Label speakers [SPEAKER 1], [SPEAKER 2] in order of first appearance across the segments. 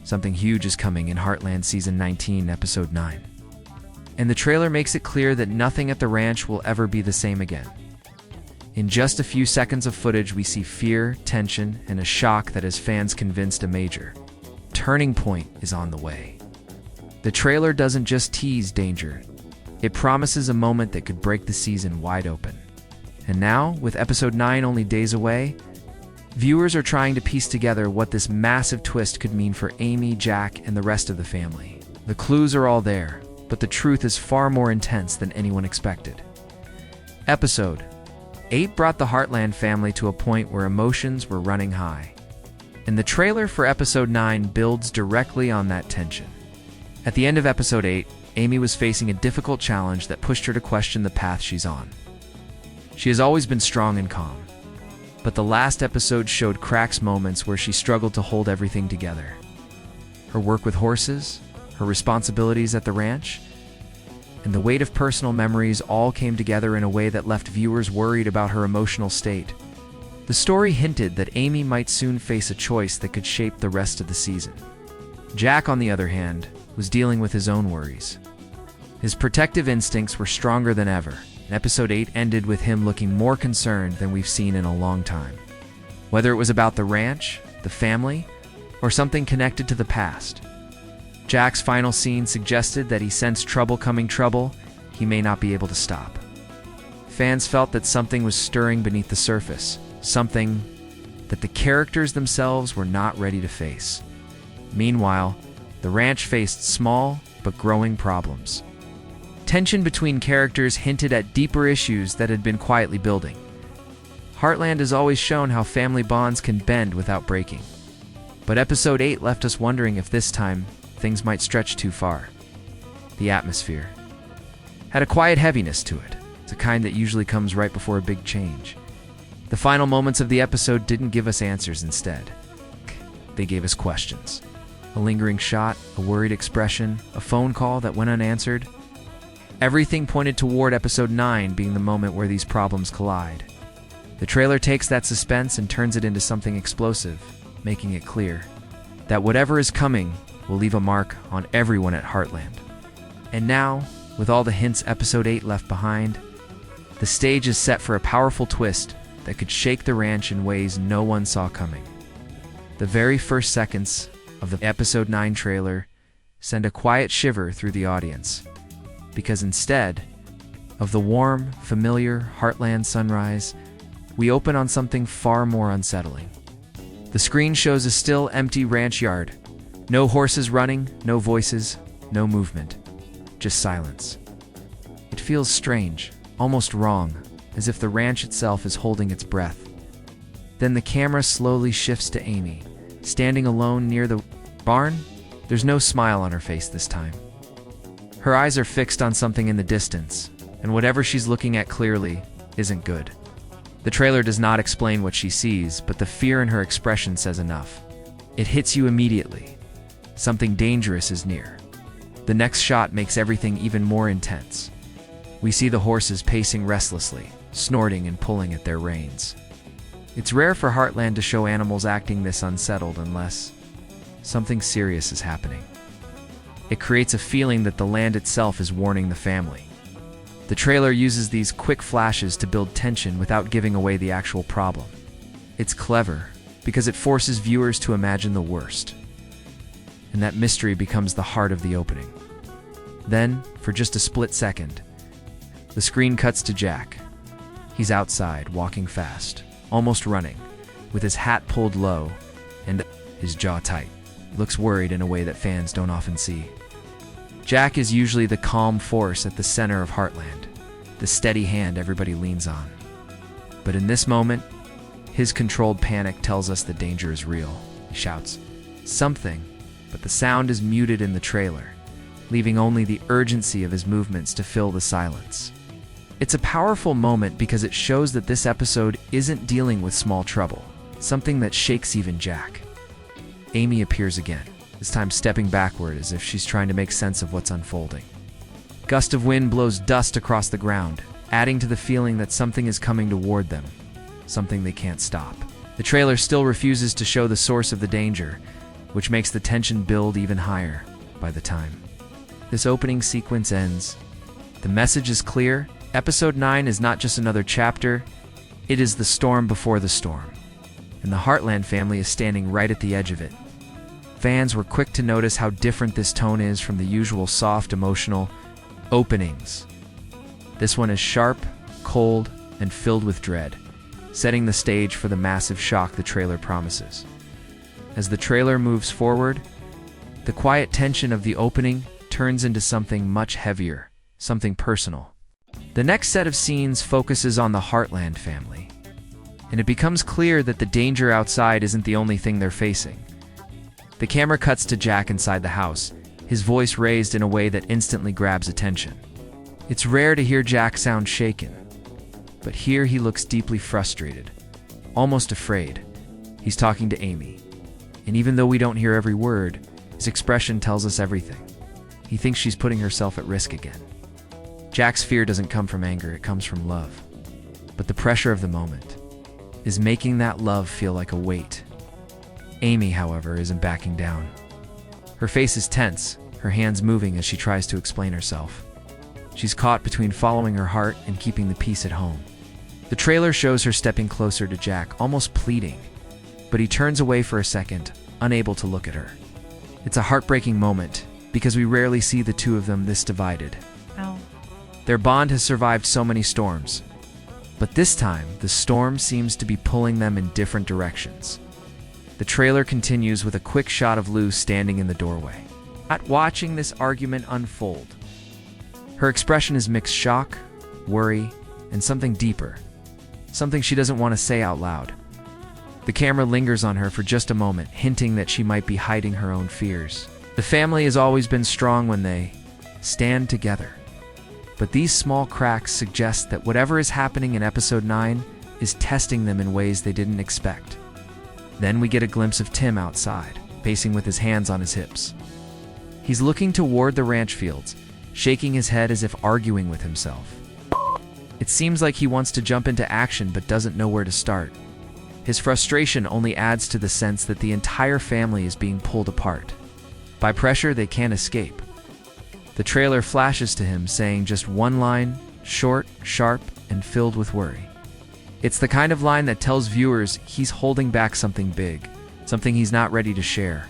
[SPEAKER 1] Something huge is coming in Heartland Season 19, Episode 9. And the trailer makes it clear that nothing at the ranch will ever be the same again. In just a few seconds of footage, we see fear, tension, and a shock that has fans convinced a major turning point is on the way. The trailer doesn't just tease danger, it promises a moment that could break the season wide open. And now, with Episode 9 only days away, viewers are trying to piece together what this massive twist could mean for Amy, Jack, and the rest of the family. The clues are all there, but the truth is far more intense than anyone expected. Episode 8 brought the Heartland family to a point where emotions were running high. And the trailer for Episode 9 builds directly on that tension. At the end of Episode 8, Amy was facing a difficult challenge that pushed her to question the path she's on. She has always been strong and calm, but the last episode showed cracks, moments where she struggled to hold everything together. Her work with horses, her responsibilities at the ranch, and the weight of personal memories all came together in a way that left viewers worried about her emotional state. The story hinted that Amy might soon face a choice that could shape the rest of the season. Jack, on the other hand, was dealing with his own worries. His protective instincts were stronger than ever. Episode 8 ended with him looking more concerned than we've seen in a long time. Whether it was about the ranch, the family, or something connected to the past. Jack's final scene suggested that he sensed trouble coming, trouble he may not be able to stop. Fans felt that something was stirring beneath the surface, something that the characters themselves were not ready to face. Meanwhile, the ranch faced small but growing problems. Tension between characters hinted at deeper issues that had been quietly building. Heartland has always shown how family bonds can bend without breaking. But Episode 8 left us wondering if this time things might stretch too far. The atmosphere had a quiet heaviness to it. It's a kind that usually comes right before a big change. The final moments of the episode didn't give us answers. Instead, they gave us questions. A lingering shot, a worried expression, a phone call that went unanswered. Everything pointed toward Episode 9 being the moment where these problems collide. The trailer takes that suspense and turns it into something explosive, making it clear that whatever is coming will leave a mark on everyone at Heartland. And now, with all the hints Episode 8 left behind, the stage is set for a powerful twist that could shake the ranch in ways no one saw coming. The very first seconds of the Episode 9 trailer send a quiet shiver through the audience. Because instead of the warm, familiar Heartland sunrise, we open on something far more unsettling. The screen shows a still, empty ranch yard. No horses running, no voices, no movement. Just silence. It feels strange, almost wrong, as if the ranch itself is holding its breath. Then the camera slowly shifts to Amy, standing alone near the barn. There's no smile on her face this time. Her eyes are fixed on something in the distance, and whatever she's looking at clearly isn't good. The trailer does not explain what she sees, but the fear in her expression says enough. It hits you immediately. Something dangerous is near. The next shot makes everything even more intense. We see the horses pacing restlessly, snorting and pulling at their reins. It's rare for Heartland to show animals acting this unsettled unless something serious is happening. It creates a feeling that the land itself is warning the family. The trailer uses these quick flashes to build tension without giving away the actual problem. It's clever because it forces viewers to imagine the worst. And that mystery becomes the heart of the opening. Then, for just a split second, the screen cuts to Jack. He's outside, walking fast, almost running, with his hat pulled low and his jaw tight. He looks worried in a way that fans don't often see. Jack is usually the calm force at the center of Heartland, the steady hand everybody leans on. But in this moment, his controlled panic tells us the danger is real. He shouts something, but the sound is muted in the trailer, leaving only the urgency of his movements to fill the silence. It's a powerful moment because it shows that this episode isn't dealing with small trouble, something that shakes even Jack. Amy appears again, this time stepping backward as if she's trying to make sense of what's unfolding. A gust of wind blows dust across the ground, adding to the feeling that something is coming toward them, something they can't stop. The trailer still refuses to show the source of the danger, which makes the tension build even higher by the time this opening sequence ends. The message is clear. Episode 9 is not just another chapter, it is the storm before the storm. And the Heartland family is standing right at the edge of it. Fans were quick to notice how different this tone is from the usual soft, emotional openings. This one is sharp, cold, and filled with dread, setting the stage for the massive shock the trailer promises. As the trailer moves forward, the quiet tension of the opening turns into something much heavier, something personal. The next set of scenes focuses on the Heartland family, and it becomes clear that the danger outside isn't the only thing they're facing. The camera cuts to Jack inside the house, his voice raised in a way that instantly grabs attention. It's rare to hear Jack sound shaken, but here he looks deeply frustrated, almost afraid. He's talking to Amy, and even though we don't hear every word, his expression tells us everything. He thinks she's putting herself at risk again. Jack's fear doesn't come from anger, it comes from love. But the pressure of the moment is making that love feel like a weight. Amy, however, isn't backing down. Her face is tense, her hands moving as she tries to explain herself. She's caught between following her heart and keeping the peace at home. The trailer shows her stepping closer to Jack, almost pleading, but he turns away for a second, unable to look at her. It's a heartbreaking moment, because we rarely see the two of them this divided.
[SPEAKER 2] Ow.
[SPEAKER 1] Their bond has survived so many storms, but this time, the storm seems to be pulling them in different directions. The trailer continues with a quick shot of Lou standing in the doorway, watching this argument unfold. Her expression is mixed shock, worry, and something deeper, something she doesn't want to say out loud. The camera lingers on her for just a moment, hinting that she might be hiding her own fears. The family has always been strong when they stand together, but these small cracks suggest that whatever is happening in episode 9 is testing them in ways they didn't expect. Then we get a glimpse of Tim outside, pacing with his hands on his hips. He's looking toward the ranch fields, shaking his head as if arguing with himself. It seems like he wants to jump into action but doesn't know where to start. His frustration only adds to the sense that the entire family is being pulled apart by pressure they can't escape. The trailer flashes to him saying just one line, short, sharp, and filled with worry. It's the kind of line that tells viewers he's holding back something big, something he's not ready to share.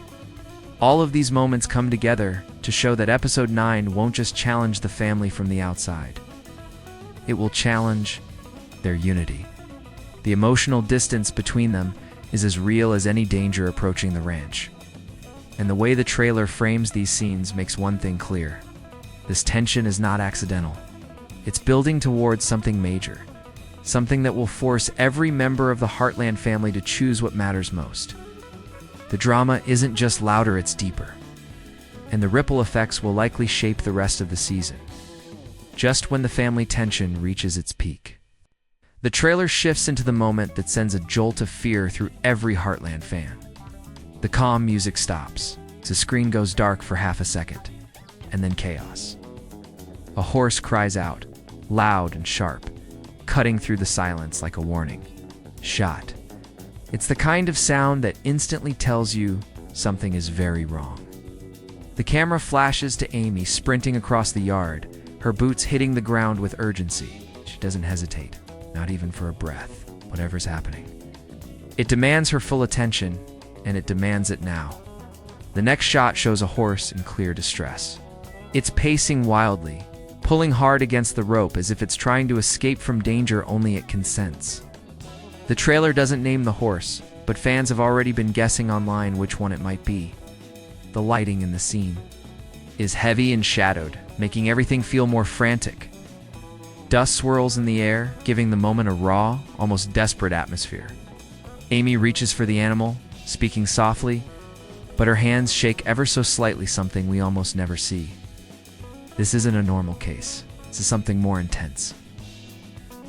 [SPEAKER 1] All of these moments come together to show that episode 9 won't just challenge the family from the outside. It will challenge their unity. The emotional distance between them is as real as any danger approaching the ranch. And the way the trailer frames these scenes makes one thing clear. This tension is not accidental. It's building towards something major. Something that will force every member of the Heartland family to choose what matters most. The drama isn't just louder, it's deeper. And the ripple effects will likely shape the rest of the season, just when the family tension reaches its peak. The trailer shifts into the moment that sends a jolt of fear through every Heartland fan. The calm music stops. The screen goes dark for half a second, and then chaos. A horse cries out, loud and sharp, cutting through the silence like a warning. Shot. It's the kind of sound that instantly tells you something is very wrong. The camera flashes to Amy sprinting across the yard, her boots hitting the ground with urgency. She doesn't hesitate, not even for a breath, whatever's happening. It demands her full attention, and it demands it now. The next shot shows a horse in clear distress. It's pacing wildly, pulling hard against the rope as if it's trying to escape from danger only it can sense. The trailer doesn't name the horse, but fans have already been guessing online which one it might be. The lighting in the scene is heavy and shadowed, making everything feel more frantic. Dust swirls in the air, giving the moment a raw, almost desperate atmosphere. Amy reaches for the animal, speaking softly, but her hands shake ever so slightly, something we almost never see. This isn't a normal case. This is something more intense.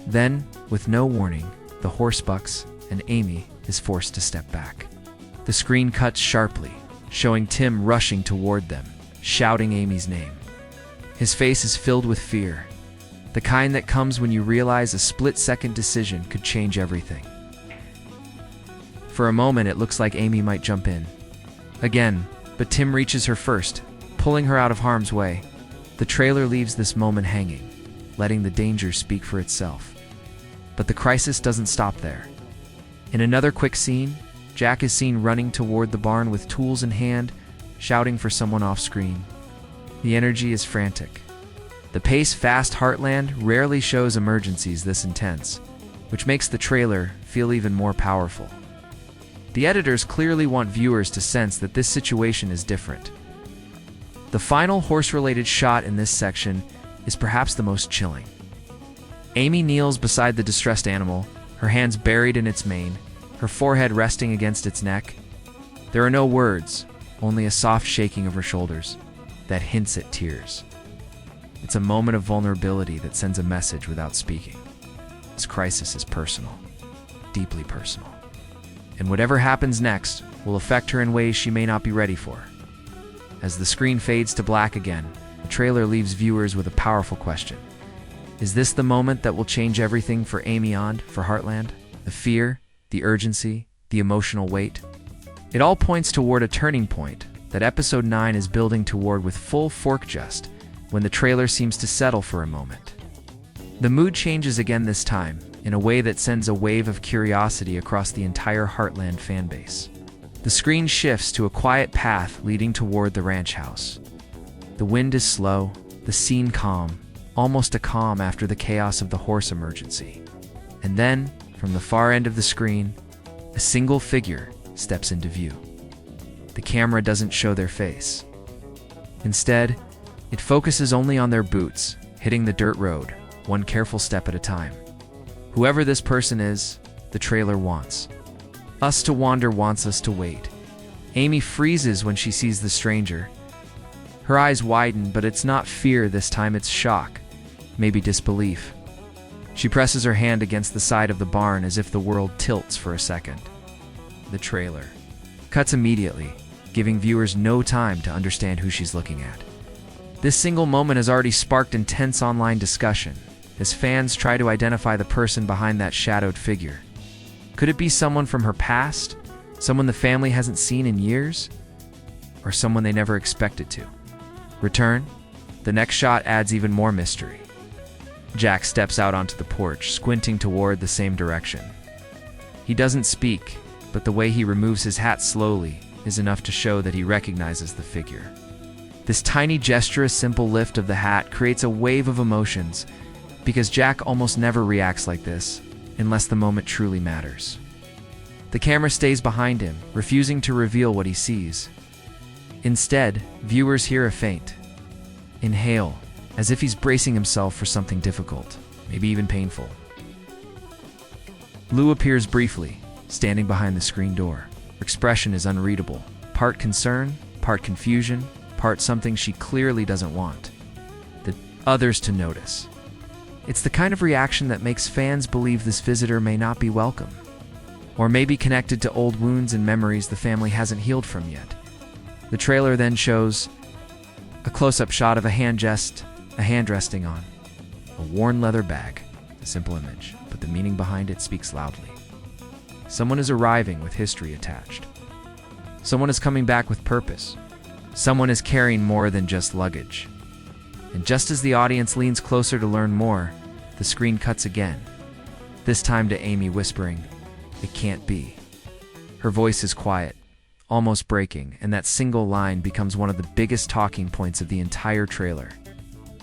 [SPEAKER 1] Then, with no warning, the horse bucks, and Amy is forced to step back. The screen cuts sharply, showing Tim rushing toward them, shouting Amy's name. His face is filled with fear, the kind that comes when you realize a split-second decision could change everything. For a moment, it looks like Amy might jump in, Again, but Tim reaches her first, pulling her out of harm's way. The trailer leaves this moment hanging, letting the danger speak for itself. But the crisis doesn't stop there. In another quick scene, Jack is seen running toward the barn with tools in hand, shouting for someone off-screen. The energy is frantic. The pace-fast Heartland rarely shows emergencies this intense, which makes the trailer feel even more powerful. The editors clearly want viewers to sense that this situation is different. The final horse-related shot in this section is perhaps the most chilling. Amy kneels beside the distressed animal, her hands buried in its mane, her forehead resting against its neck. There are no words, only a soft shaking of her shoulders that hints at tears. It's a moment of vulnerability that sends a message without speaking. This crisis is personal, deeply personal. And whatever happens next will affect her in ways she may not be ready for. As the screen fades to black again, the trailer leaves viewers with a powerful question. Is this the moment that will change everything for Amy and for Heartland? The fear, the urgency, the emotional weight? It all points toward a turning point that Episode 9 is building toward with full fork just when the trailer seems to settle for a moment. The mood changes again this time, in a way that sends a wave of curiosity across the entire Heartland fanbase. The screen shifts to a quiet path leading toward the ranch house. The wind is slow, the scene calm, almost a calm after the chaos of the horse emergency. And then, from the far end of the screen, a single figure steps into view. The camera doesn't show their face. Instead, it focuses only on their boots, hitting the dirt road, one careful step at a time. Whoever this person is, the trailer wants us to wander, wants us to wait. Amy freezes when she sees the stranger. Her eyes widen, but it's not fear this time, it's shock, maybe disbelief. She presses her hand against the side of the barn as if the world tilts for a second. The trailer cuts immediately, giving viewers no time to understand who she's looking at. This single moment has already sparked intense online discussion, as fans try to identify the person behind that shadowed figure. Could it be someone from her past? Someone the family hasn't seen in years? Or someone they never expected to return? The next shot adds even more mystery. Jack steps out onto the porch, squinting toward the same direction. He doesn't speak, but the way he removes his hat slowly is enough to show that he recognizes the figure. This tiny gesture, a simple lift of the hat, creates a wave of emotions, because Jack almost never reacts like this, unless the moment truly matters. The camera stays behind him, refusing to reveal what he sees. Instead, viewers hear a faint inhale, as if he's bracing himself for something difficult, maybe even painful. Lou appears briefly, standing behind the screen door. Her expression is unreadable, part concern, part confusion, part something she clearly doesn't want the others to notice. It's the kind of reaction that makes fans believe this visitor may not be welcome, or may be connected to old wounds and memories the family hasn't healed from yet. The trailer then shows a close-up shot of a hand resting on a worn leather bag. A simple image, but the meaning behind it speaks loudly. Someone is arriving with history attached. Someone is coming back with purpose. Someone is carrying more than just luggage. And just as the audience leans closer to learn more, the screen cuts again, this time to Amy whispering, "It can't be." Her voice is quiet, almost breaking, and that single line becomes one of the biggest talking points of the entire trailer.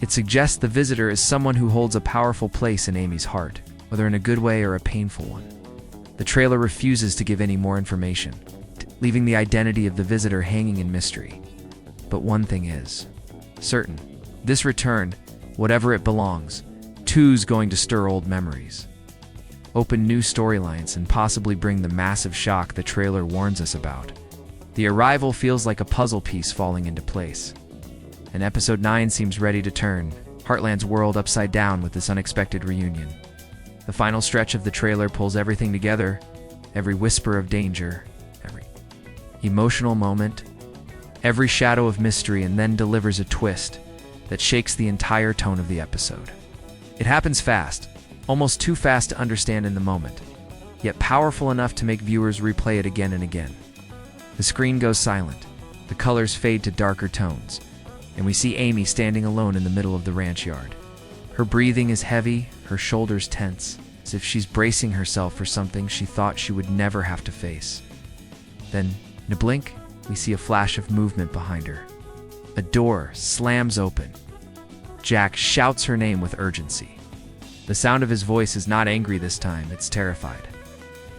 [SPEAKER 1] It suggests the visitor is someone who holds a powerful place in Amy's heart, whether in a good way or a painful one. The trailer refuses to give any more information, leaving the identity of the visitor hanging in mystery. But one thing is certain. This return, whatever it belongs, too's going to stir old memories, open new storylines, and possibly bring the massive shock the trailer warns us about. The arrival feels like a puzzle piece falling into place. And Episode 9 seems ready to turn Heartland's world upside down with this unexpected reunion. The final stretch of the trailer pulls everything together, every whisper of danger, every emotional moment, every shadow of mystery, and then delivers a twist that shakes the entire tone of the episode. It happens fast, almost too fast to understand in the moment, yet powerful enough to make viewers replay it again and again. The screen goes silent. The colors fade to darker tones, and we see Amy standing alone in the middle of the ranch yard. Her breathing is heavy, her shoulders tense, as if she's bracing herself for something she thought she would never have to face. Then, in a blink, we see a flash of movement behind her. A door slams open. Jack shouts her name with urgency. The sound of his voice is not angry this time, it's terrified.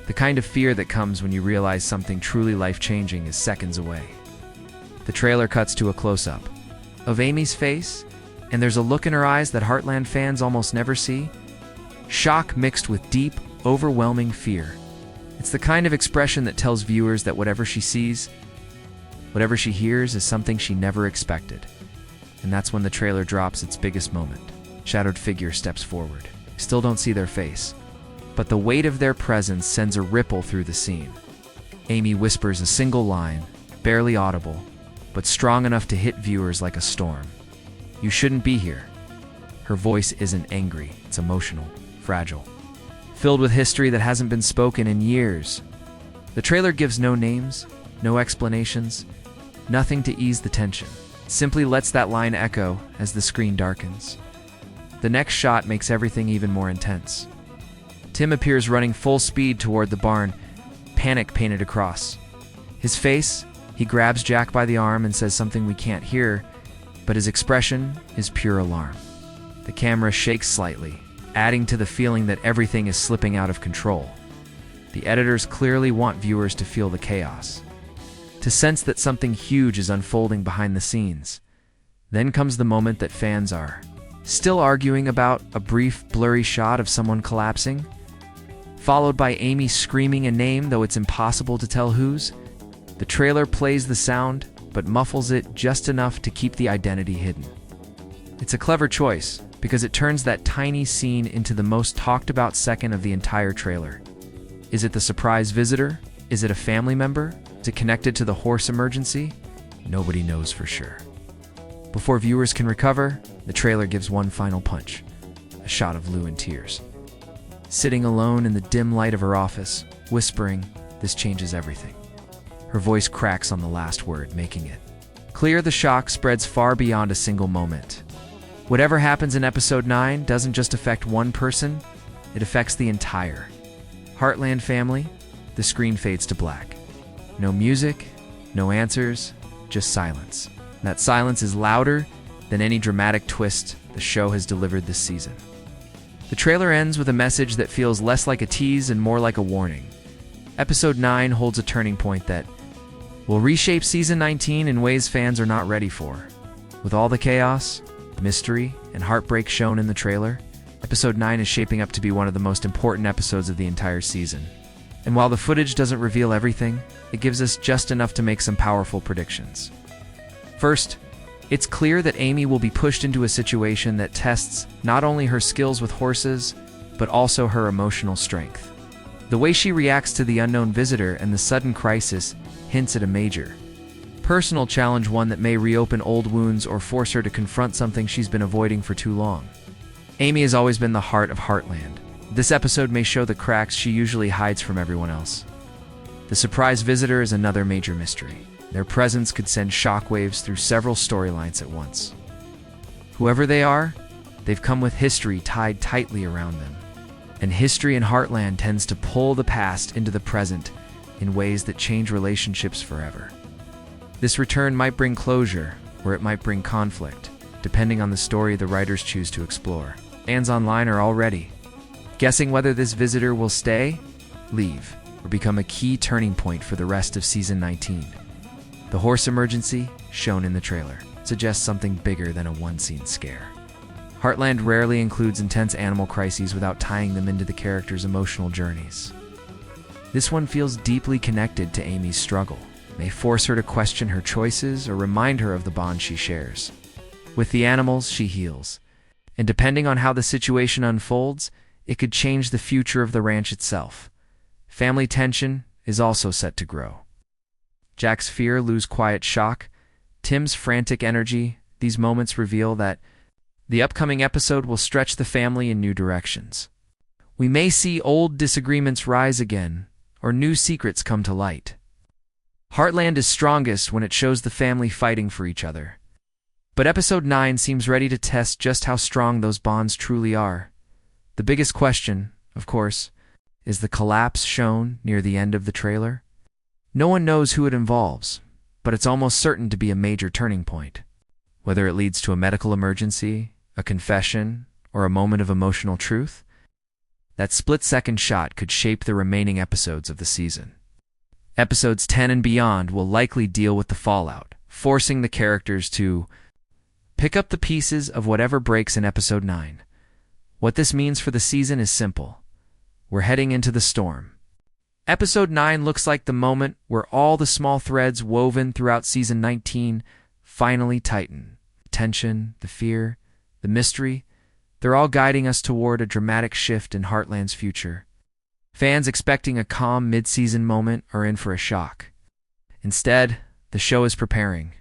[SPEAKER 1] The kind of fear that comes when you realize something truly life-changing is seconds away. The trailer cuts to a close-up of Amy's face, and there's a look in her eyes that Heartland fans almost never see. Shock mixed with deep, overwhelming fear. It's the kind of expression that tells viewers that whatever she sees, whatever she hears, is something she never expected. And that's when the trailer drops its biggest moment. Shadowed figure steps forward. We still don't see their face, but the weight of their presence sends a ripple through the scene. Amy whispers a single line, barely audible, but strong enough to hit viewers like a storm. "You shouldn't be here." Her voice isn't angry, it's emotional, fragile, filled with history that hasn't been spoken in years. The trailer gives no names, no explanations, nothing to ease the tension. It simply lets that line echo as the screen darkens. The next shot makes everything even more intense. Tim appears running full speed toward the barn, panic painted across. His face, he grabs Jack by the arm and says something we can't hear, but his expression is pure alarm. The camera shakes slightly, adding to the feeling that everything is slipping out of control. The editors clearly want viewers to feel the chaos, to sense that something huge is unfolding behind the scenes. Then comes the moment that fans are still arguing about, a brief, blurry shot of someone collapsing, followed by Amy screaming a name, though it's impossible to tell whose. The trailer plays the sound, but muffles it just enough to keep the identity hidden. It's a clever choice, because it turns that tiny scene into the most talked about second of the entire trailer. Is it the surprise visitor? Is it a family member? Is it connected to the horse emergency? Nobody knows for sure. Before viewers can recover, the trailer gives one final punch, a shot of Lou in tears, sitting alone in the dim light of her office, whispering, "This changes everything." Her voice cracks on the last word, making it clear the shock spreads far beyond a single moment. Whatever happens in episode 9 doesn't just affect one person, it affects the entire Heartland family. The screen fades to black. No music, no answers, just silence. That silence is louder than any dramatic twist the show has delivered this season. The trailer ends with a message that feels less like a tease and more like a warning. Episode 9 holds a turning point that will reshape Season 19 in ways fans are not ready for. With all the chaos, mystery, and heartbreak shown in the trailer, Episode 9 is shaping up to be one of the most important episodes of the entire season. And while the footage doesn't reveal everything, it gives us just enough to make some powerful predictions. First, it's clear that Amy will be pushed into a situation that tests not only her skills with horses, but also her emotional strength. The way she reacts to the unknown visitor and the sudden crisis hints at a major personal challenge, one that may reopen old wounds or force her to confront something she's been avoiding for too long. Amy has always been the heart of Heartland. This episode may show the cracks she usually hides from everyone else. The surprise visitor is another major mystery. Their presence could send shockwaves through several storylines at once. Whoever they are, they've come with history tied tightly around them. And history in Heartland tends to pull the past into the present in ways that change relationships forever. This return might bring closure, or it might bring conflict, depending on the story the writers choose to explore. Fans online are already guessing whether this visitor will stay, leave, or become a key turning point for the rest of Season 19. The horse emergency, shown in the trailer, suggests something bigger than a one-scene scare. Heartland rarely includes intense animal crises without tying them into the characters' emotional journeys. This one feels deeply connected to Amy's struggle, may force her to question her choices or remind her of the bond she shares. With the animals, she heals, and depending on how the situation unfolds, it could change the future of the ranch itself. Family tension is also set to grow. Jack's fear, Lou's quiet shock, Tim's frantic energy, these moments reveal that the upcoming episode will stretch the family in new directions. We may see old disagreements rise again, or new secrets come to light. Heartland is strongest when it shows the family fighting for each other. But episode 9 seems ready to test just how strong those bonds truly are. The biggest question, of course, is the collapse shown near the end of the trailer. No one knows who it involves, but it's almost certain to be a major turning point. Whether it leads to a medical emergency, a confession, or a moment of emotional truth, that split-second shot could shape the remaining episodes of the season. Episodes 10 and beyond will likely deal with the fallout, forcing the characters to pick up the pieces of whatever breaks in episode 9. What this means for the season is simple. We're heading into the storm. Episode 9 looks like the moment where all the small threads woven throughout season 19 finally tighten. The tension, the fear, the mystery, they're all guiding us toward a dramatic shift in Heartland's future. Fans expecting a calm mid-season moment are in for a shock. Instead, the show is preparing.